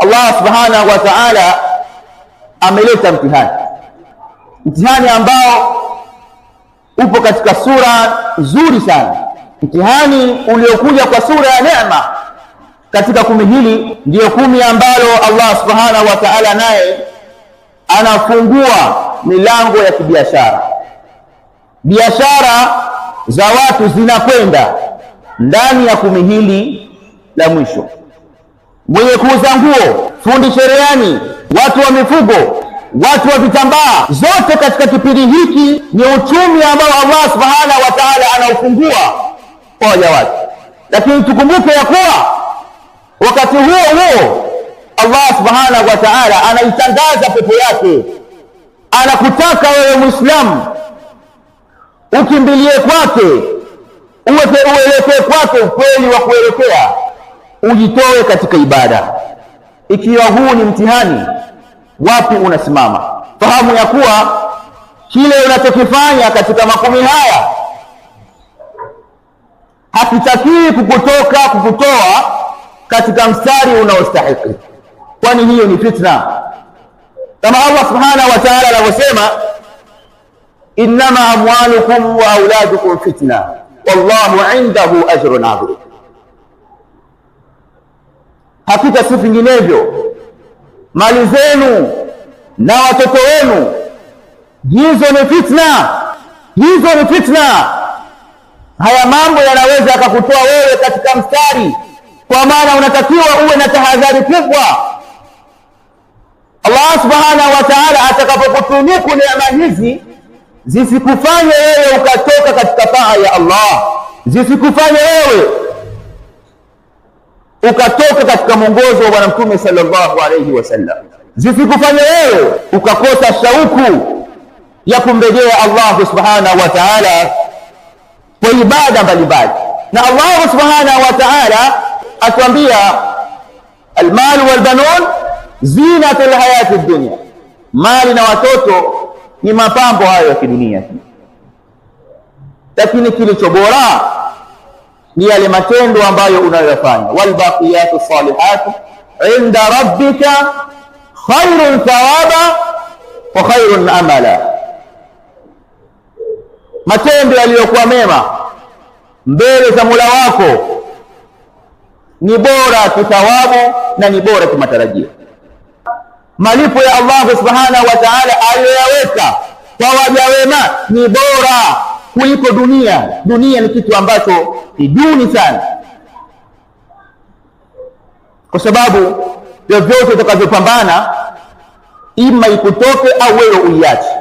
Allah subhanahu wa ta'ala ameleta mtihani ambao upo katika sura nzuri sana, mtihani uliokuja kwa sura ya neema. Katika 10 hili ndiyo 10 ambalo Allah subhanahu wa ta'ala naye anafungua milango ya kibiashara. Biashara za watu zinakwenda ndani ya 10 hili la mwisho. Mwenye kuuza nguo, fundi cherehani, watu wa mifugo, watu wa vitambaa, zote katika kipindi hiki ni uchumi ambao Allah subhanahu wa ta'ala anaufungua kwa waja wake. Lakini tukumbuke ya kuwa wakati huo Allah subhanahu wa ta'ala anaitangaza pepo yake. Anakutaka wewe Muislamu ukimbilie kwake, uelekee kwake ukweli wa kuelekea, ujitoe katika ibada. Ikiwa huu ni mtihani, wapi unasimama? Fahamu ya kuwa kile unachokifanya katika 10 haya hakitakii kukutoa katika mstari unaostahili, kwani hiyo ni fitna. Kama Allah subhanahu wa ta'ala anavyosema, innama amwalukum wa auladukum fitna wallahu indahu ajrun adhim. Hakika si vinginevyo, mali zenu na watoto wenu hizo ni fitna. Haya mambo yanaweza yakakutoa wewe katika mstari, kwa maana unatakiwa uwe na tahadhari kubwa. Allah subhanahu wa ta'ala atakapokutunuku neema hizi, zisikufanye wewe ukatoka katika taa ya Allah, zisikufanye wewe ukatoka katika mwongozo wa Bwana Mtume sallallahu alayhi wasallam, zisikufanye wewe ukakosa shauku ya kumrejea Allah subhanahu wa ta'ala kwa ibada mbalimbali. Na Allah subhanahu wa ta'ala atuambia, almal walbanun zinatul hayati dunya, mali na watoto ni mapambo hayo ya kidunia, lakini kilicho bora ni yale matendo ambayo unayoyafanya. Walbaqiyatu salihatu inda rabbika khairun thawaba wa khairun amala, matendo yaliyokuwa mema mbele za Mola wako ni bora kithawabu na ni bora kimatarajio. Malipo ya Allah subhanahu wa ta'ala aliyoyaweka kwa waja wema ni bora kuliko dunia. Dunia ni kitu ambacho ni duni sana, kwa sababu vyovyote utakavyopambana ima ikutoke au wewe uiache.